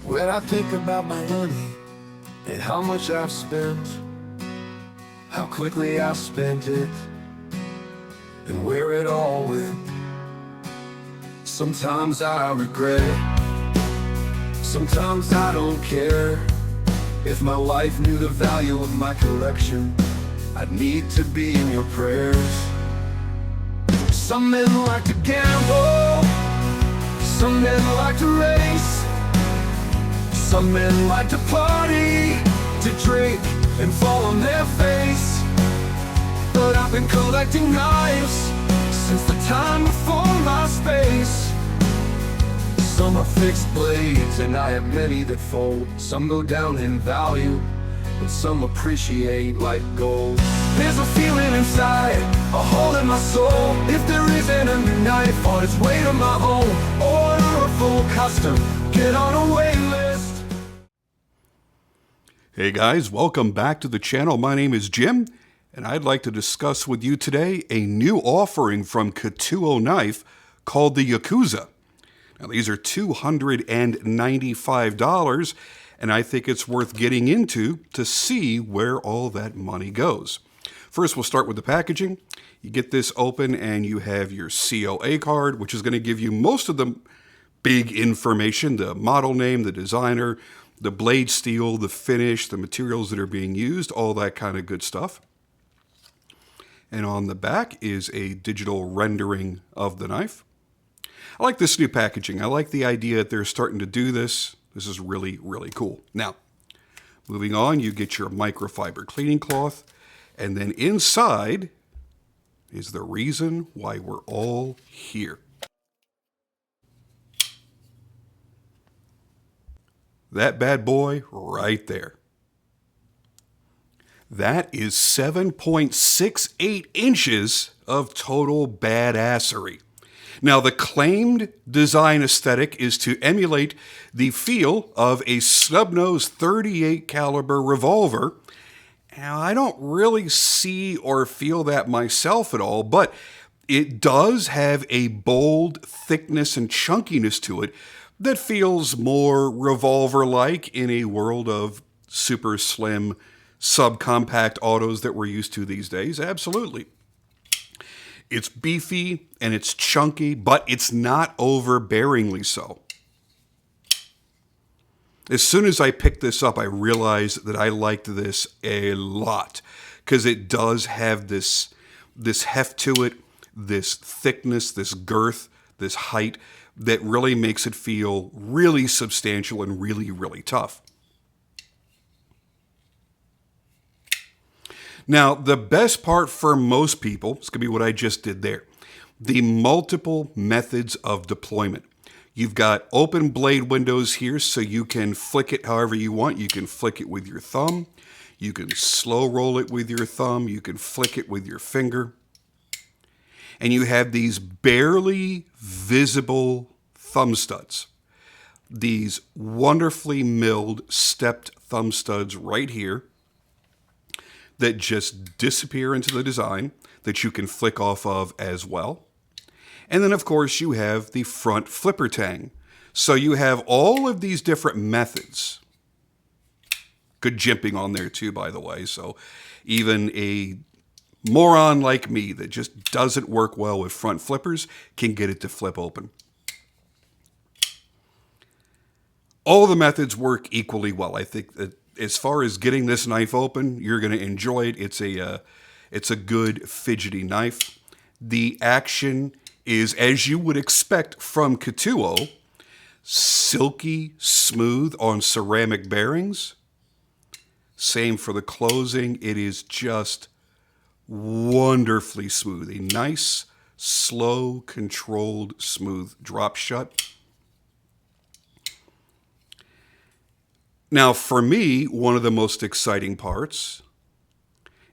When I think about my money and how much I've spent, how quickly I spent it, and where it all went, sometimes I regret it, sometimes I don't care. If my wife knew the value of my collection, I'd need to be in your prayers. Some men like to gamble, some men like to race, some men like to party, to drink and fall on their face. But I've been collecting knives since the time before my space. Some are fixed blades and I have many that fold. Some go down in value and some appreciate like gold. There's a feeling inside, a hole in my soul. If there isn't a new knife on its way to my home, order a full custom, get on a wait list. Hey guys, welcome back to the channel. My name is Jim, and I'd like to discuss with you today a new offering from Ketuo Knife called the Yakuza. Now these are $295, and I think it's worth getting into to see where all that money goes. First, we'll start with the packaging. You get this open and you have your COA card, which is going to give you most of the big information, the model name, the designer, the blade steel, the finish, the materials that are being used, all that kind of good stuff. And on the back is a digital rendering of the knife. I like this new packaging. I like the idea that they're starting to do this. This is really, really cool. Now, moving on, you get your microfiber cleaning cloth, and then inside is the reason why we're all here. That bad boy right there. That is 7.68 inches of total badassery. Now, the claimed design aesthetic is to emulate the feel of a snub-nose .38 caliber revolver. Now, I don't really see or feel that myself at all, but it does have a bold thickness and chunkiness to it that feels more revolver-like in a world of super slim, subcompact autos that we're used to these days. Absolutely. It's beefy and it's chunky, but it's not overbearingly so. As soon as I picked this up, I realized that I liked this a lot because it does have this heft to it, this thickness, this girth, this height that really makes it feel really substantial and really, really tough. Now, the best part for most people is going to be what I just did there. The multiple methods of deployment. You've got open blade windows here, so you can flick it however you want. You can flick it with your thumb. You can slow roll it with your thumb. You can flick it with your finger. And you have these barely visible thumb studs. These wonderfully milled stepped thumb studs right here that just disappear into the design that you can flick off of as well. And then, of course, you have the front flipper tang. So you have all of these different methods. Good jimping on there too, by the way. So even a moron like me that just doesn't work well with front flippers can get it to flip open. All the methods work equally well. I think that as far as getting this knife open, you're going to enjoy it. It's a good fidgety knife. The action is, as you would expect from Ketuo, silky smooth on ceramic bearings. Same for the closing. It is just wonderfully smooth. A nice, slow, controlled, smooth drop shut. Now, for me, one of the most exciting parts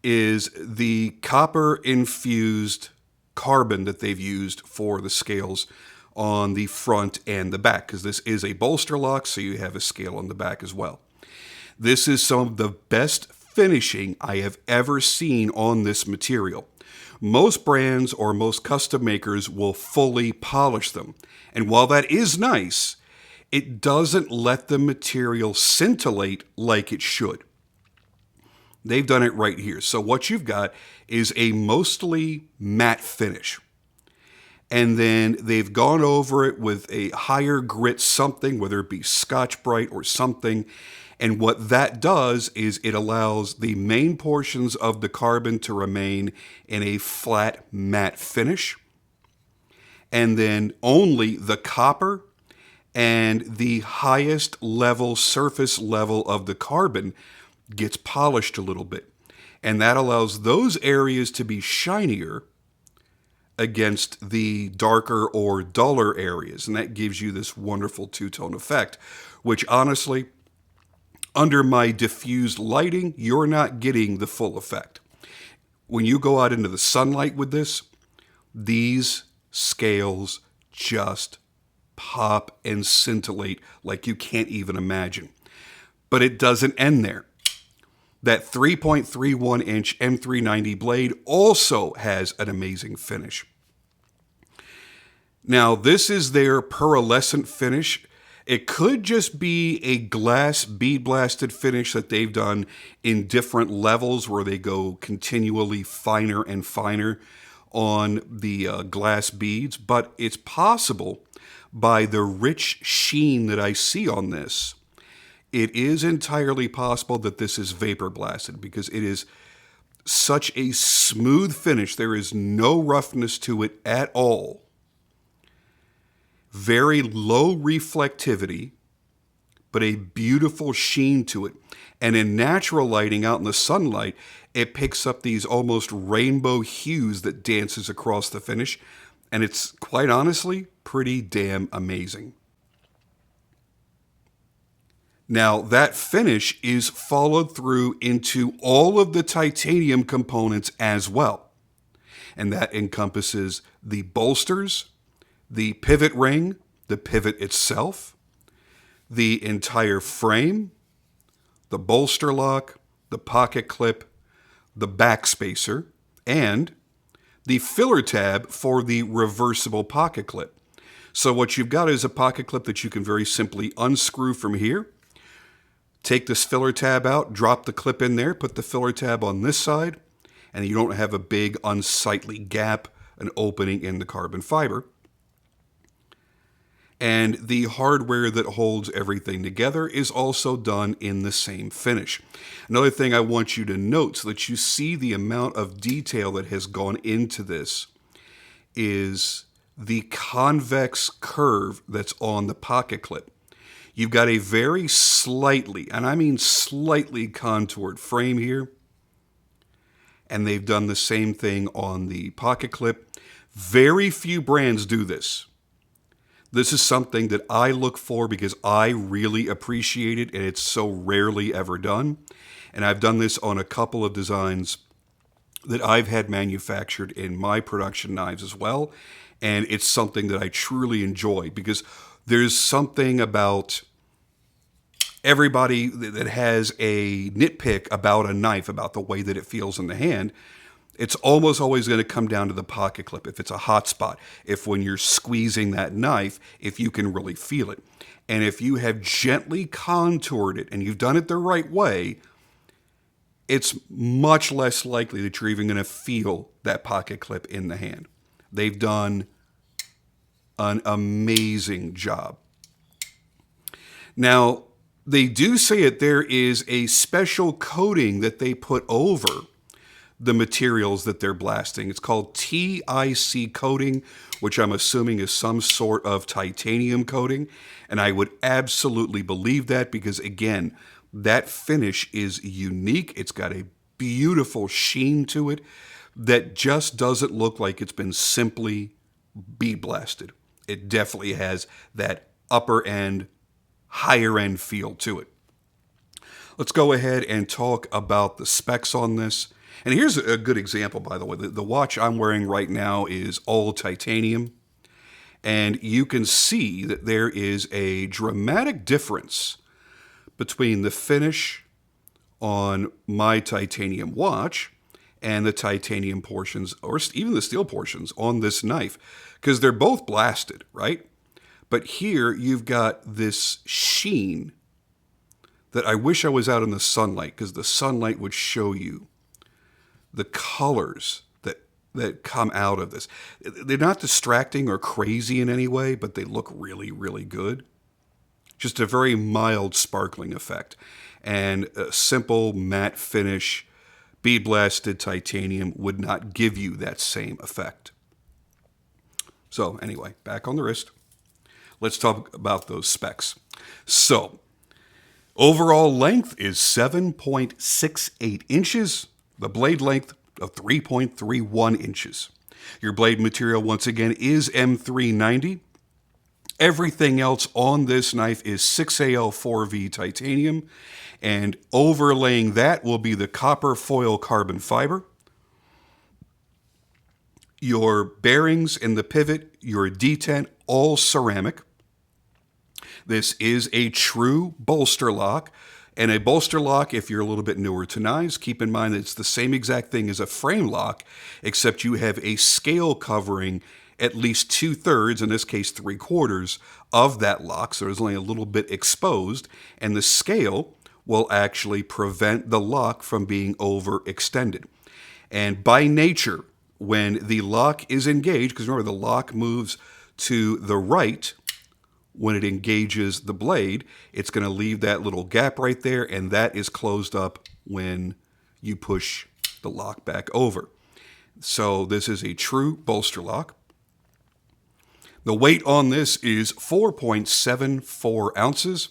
is the copper-infused carbon that they've used for the scales on the front and the back, because this is a bolster lock, so you have a scale on the back as well. This is some of the best finishing I have ever seen on this material. Most brands or most custom makers will fully polish them. And while that is nice, it doesn't let the material scintillate like it should. They've done it right here. So what you've got is a mostly matte finish. And then they've gone over it with a higher grit something, whether it be Scotch-Brite or something. And what that does is it allows the main portions of the carbon to remain in a flat matte finish. And then only the copper and the highest level, surface level of the carbon gets polished a little bit. And that allows those areas to be shinier against the darker or duller areas. And that gives you this wonderful two-tone effect, which honestly, under my diffused lighting, you're not getting the full effect. When you go out into the sunlight with this, these scales just pop and scintillate like you can't even imagine. But it doesn't end there. That 3.31 inch M390 blade also has an amazing finish. Now, this is their pearlescent finish. It could just be a glass bead blasted finish that they've done in different levels where they go continually finer and finer on the glass beads, but it's possible by the rich sheen that I see on this, it is entirely possible that this is vapor blasted because it is such a smooth finish. There is no roughness to it at all. Very low reflectivity, but a beautiful sheen to it. And in natural lighting out in the sunlight, it picks up these almost rainbow hues that dances across the finish. And it's quite honestly pretty damn amazing. Now, that finish is followed through into all of the titanium components as well. And that encompasses the bolsters, the pivot ring, the pivot itself, the entire frame, the bolster lock, the pocket clip, the back spacer, and the filler tab for the reversible pocket clip. So what you've got is a pocket clip that you can very simply unscrew from here. Take this filler tab out, drop the clip in there, put the filler tab on this side, and you don't have a big unsightly gap, an opening in the carbon fiber. And the hardware that holds everything together is also done in the same finish. Another thing I want you to note so that you see the amount of detail that has gone into this is the convex curve that's on the pocket clip. You've got a very slightly, and I mean slightly contoured frame here. And they've done the same thing on the pocket clip. Very few brands do this. This is something that I look for because I really appreciate it, and it's so rarely ever done. And I've done this on a couple of designs that I've had manufactured in my production knives as well. And it's something that I truly enjoy because there's something about everybody that has a nitpick about a knife, about the way that it feels in the hand. It's almost always going to come down to the pocket clip. If it's a hot spot, if when you're squeezing that knife, if you can really feel it. And if you have gently contoured it and you've done it the right way, it's much less likely that you're even going to feel that pocket clip in the hand. They've done an amazing job. Now, they do say that there is a special coating that they put over the materials that they're blasting. It's called TIC coating, which I'm assuming is some sort of titanium coating. And I would absolutely believe that because, again, that finish is unique. It's got a beautiful sheen to it that just doesn't look like it's been simply bead blasted. It definitely has that upper end, higher end feel to it. Let's go ahead and talk about the specs on this. And here's a good example, by the way. The watch I'm wearing right now is all titanium. And you can see that there is a dramatic difference between the finish on my titanium watch and the titanium portions, or even the steel portions on this knife, because they're both blasted, right? But here you've got this sheen that I wish I was out in the sunlight, because the sunlight would show you the colors that come out of this. They're not distracting or crazy in any way, but they look really, really good. Just a very mild sparkling effect. And a simple matte finish, bead blasted titanium would not give you that same effect. So anyway, back on the wrist. Let's talk about those specs. So, overall length is 7.68 inches. The blade length of 3.31 inches. Your blade material, once again, is M390. Everything else on this knife is 6AL4V titanium, and overlaying that will be the copper foil carbon fiber. Your bearings and the pivot, your detent, all ceramic. This is a true bolster lock. And a bolster lock, if you're a little bit newer to knives, keep in mind that it's the same exact thing as a frame lock, except you have a scale covering at least 2/3, in this case 3/4, of that lock, so it's only a little bit exposed, and the scale will actually prevent the lock from being overextended. And by nature, when the lock is engaged, because remember the lock moves to the right, when it engages the blade, it's going to leave that little gap right there, and that is closed up when you push the lock back over. So this is a true bolster lock. The weight on this is 4.74 ounces,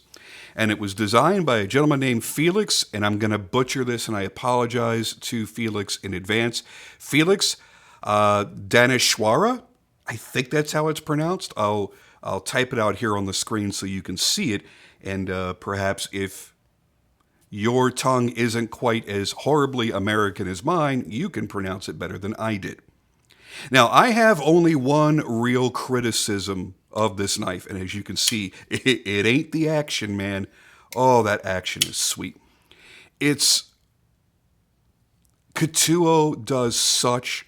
and it was designed by a gentleman named Felix, and I'm going to butcher this, and I apologize to Felix in advance. Felix Daneshwara, I think that's how it's pronounced. I'll type it out here on the screen so you can see it, and perhaps if your tongue isn't quite as horribly American as mine, you can pronounce it better than I did. Now, I have only one real criticism of this knife, and as you can see, it ain't the action, man. Oh, that action is sweet. Ketuo does such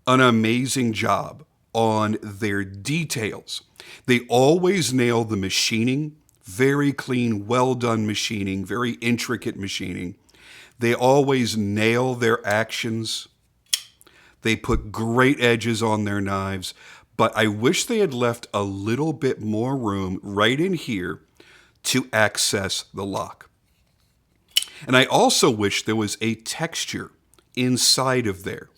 an amazing job on their details. They always nail the machining, very clean, well done machining, very intricate machining. They always nail their actions. They put great edges on their knives, but I wish they had left a little bit more room right in here to access the lock. And I also wish there was a texture inside of there.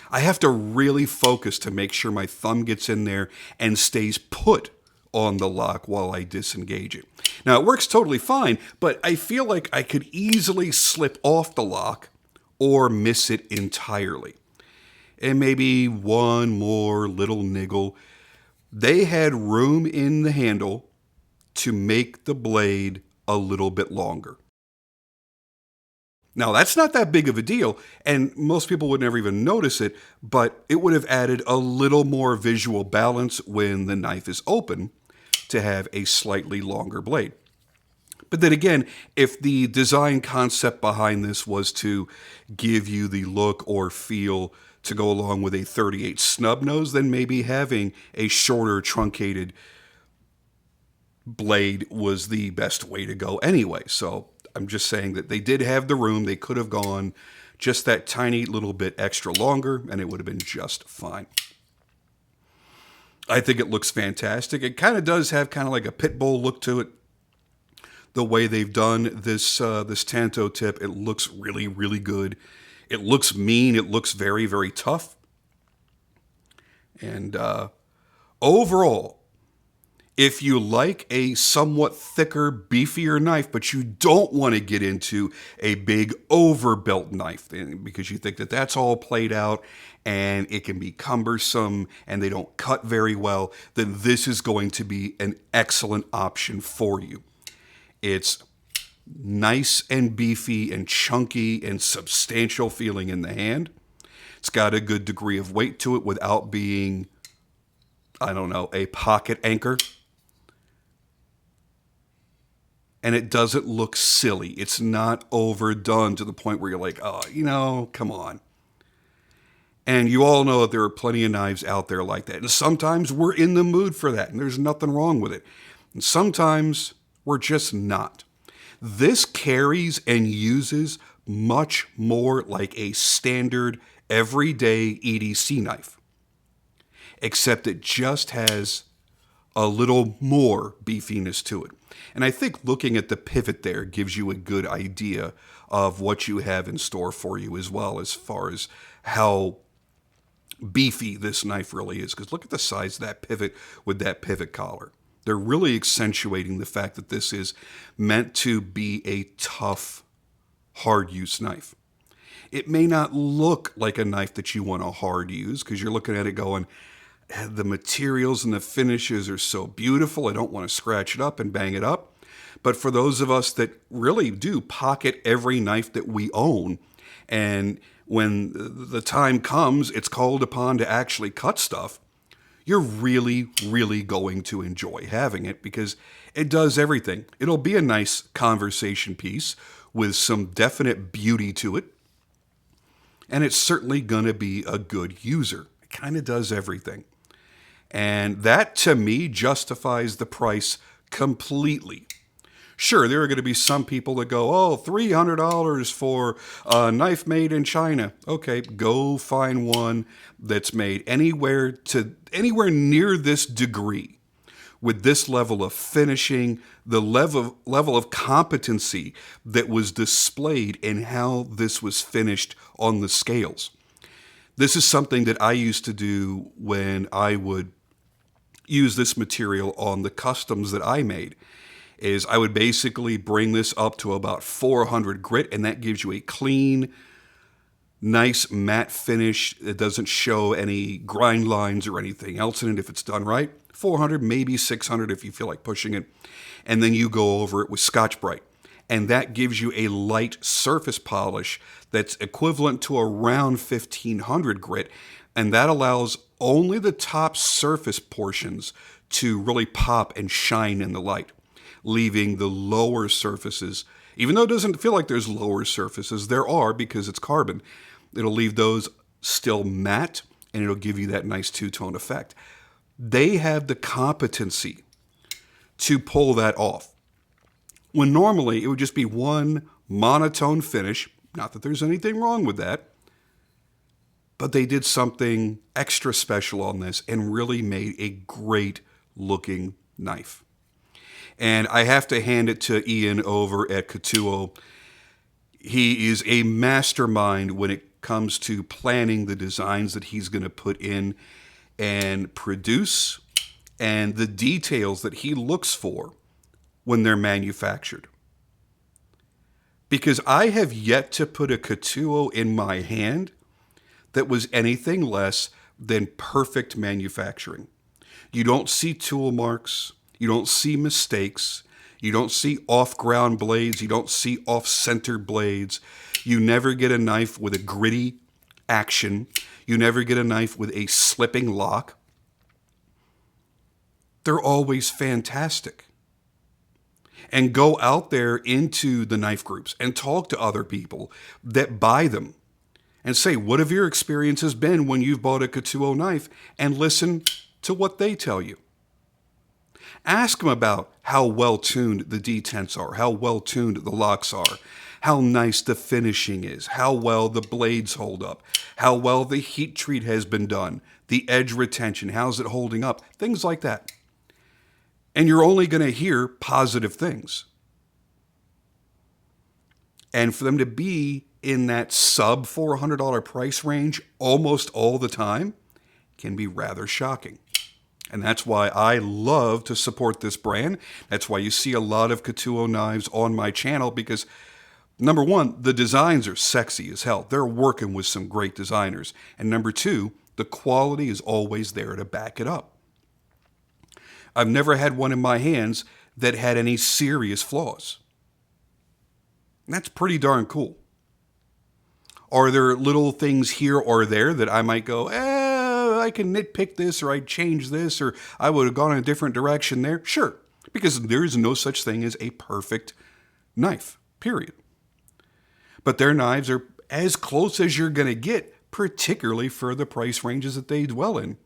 I have to really focus to make sure my thumb gets in there and stays put on the lock while I disengage it. Now, it works totally fine, but I feel like I could easily slip off the lock or miss it entirely. And maybe one more little niggle. They had room in the handle to make the blade a little bit longer. Now, that's not that big of a deal, and most people would never even notice it, but it would have added a little more visual balance when the knife is open to have a slightly longer blade. But then again, if the design concept behind this was to give you the look or feel to go along with a 38 snub nose, then maybe having a shorter, truncated blade was the best way to go anyway. So I'm just saying that they did have the room. They could have gone just that tiny little bit extra longer, and it would have been just fine. I think it looks fantastic. It kind of does have kind of like a pit bull look to it. The way they've done this Tanto tip, it looks really, really good. It looks mean. It looks very, very tough. And overall, if you like a somewhat thicker, beefier knife, but you don't want to get into a big overbuilt knife because you think that that's all played out and it can be cumbersome and they don't cut very well, then this is going to be an excellent option for you. It's nice and beefy and chunky and substantial feeling in the hand. It's got a good degree of weight to it without being, I don't know, a pocket anchor. and it doesn't look silly. It's not overdone to the point where you're like, oh, come on. And you all know that there are plenty of knives out there like that. And sometimes we're in the mood for that, and there's nothing wrong with it. And sometimes we're just not. This carries and uses much more like a standard everyday EDC knife, except it just has a little more beefiness to it. And I think looking at the pivot there gives you a good idea of what you have in store for you as far as how beefy this knife really is. Because look at the size of that pivot with that pivot collar. They're really accentuating the fact that this is meant to be a tough, hard use knife. It may not look like a knife that you want to hard use because you're looking at it going, the materials and the finishes are so beautiful. I don't want to scratch it up and bang it up. But for those of us that really do pocket every knife that we own, and when the time comes, it's called upon to actually cut stuff, you're really, really going to enjoy having it because it does everything. It'll be a nice conversation piece with some definite beauty to it. And it's certainly going to be a good user. It kind of does everything. And that, to me, justifies the price completely. Sure, there are going to be some people that go, oh, $300 for a knife made in China. Okay, go find one that's made anywhere near this degree, with this level of finishing, the level of competency that was displayed in how this was finished on the scales. This is something that I used to do when I would use this material on the customs that I made. Is I would basically bring this up to about 400 grit, and that gives you a clean, nice matte finish. It doesn't show any grind lines or anything else in it if it's done right. 400, maybe 600 if you feel like pushing it. And then you go over it with Scotch Brite. And that gives you a light surface polish that's equivalent to around 1500 grit. And that allows only the top surface portions to really pop and shine in the light, leaving the lower surfaces, even though it doesn't feel like there's lower surfaces, there are because it's carbon. It'll leave those still matte, and it'll give you that nice two-tone effect. They have the competency to pull that off, when normally it would just be one monotone finish. Not that there's anything wrong with that, but they did something extra special on this and really made a great looking knife. And I have to hand it to Ian over at Ketuo. He is a mastermind when it comes to planning the designs that he's going to put in and produce, and the details that he looks for when they're manufactured. Because I have yet to put a Ketuo in my hand that was anything less than perfect manufacturing. You don't see tool marks. You don't see mistakes. You don't see off-ground blades. You don't see off-center blades. You never get a knife with a gritty action. You never get a knife with a slipping lock. They're always fantastic. And go out there into the knife groups and talk to other people that buy them and say, what have your experiences been when you've bought a Ketuo knife? And listen to what they tell you. Ask them about how well-tuned the detents are, how well-tuned the locks are, how nice the finishing is, how well the blades hold up, how well the heat treat has been done, the edge retention, how's it holding up, things like that. And you're only going to hear positive things. And for them to be in that sub $400 price range almost all the time can be rather shocking. And that's why I love to support this brand. That's why you see a lot of Ketuo knives on my channel because, number one, the designs are sexy as hell. They're working with some great designers. And number two, the quality is always there to back it up. I've never had one in my hands that had any serious flaws. And that's pretty darn cool. Are there little things here or there that I might go, I can nitpick this, or I'd change this, or I would have gone in a different direction there? Sure. because there is no such thing as a perfect knife, period. But their knives are as close as you're going to get, particularly for the price ranges that they dwell in.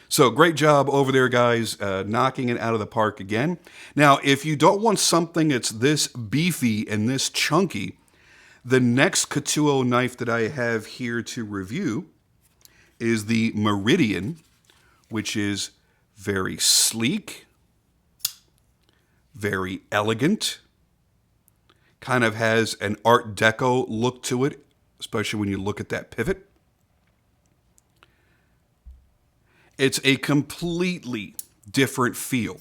So great job over there, guys, knocking it out of the park again. Now, if you don't want something that's this beefy and this chunky, the next Ketuo knife that I have here to review is the Meridian, which is very sleek, very elegant, kind of has an Art Deco look to it, especially when you look at that pivot. It's a completely different feel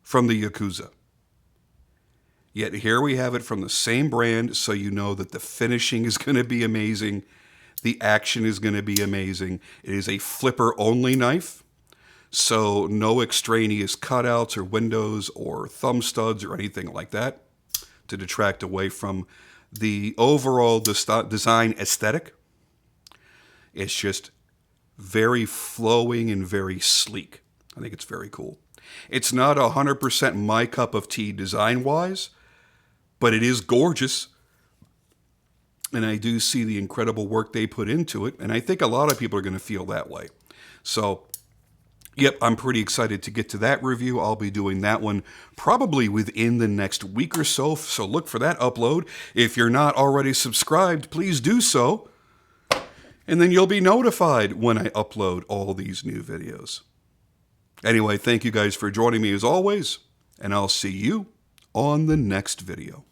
from the Yakuza. Yet here we have it from the same brand, so you know that the finishing is going to be amazing. The action is going to be amazing. It is a flipper-only knife, so no extraneous cutouts or windows or thumb studs or anything like that to detract away from the overall design aesthetic. It's just very flowing and very sleek. I think it's very cool. It's not 100% my cup of tea design-wise, but it is gorgeous. And I do see the incredible work they put into it. And I think a lot of people are going to feel that way. So, yep, I'm pretty excited to get to that review. I'll be doing that one probably within the next week or so. So look for that upload. If you're not already subscribed, please do so. And then you'll be notified when I upload all these new videos. Anyway, thank you guys for joining me as always. And I'll see you on the next video.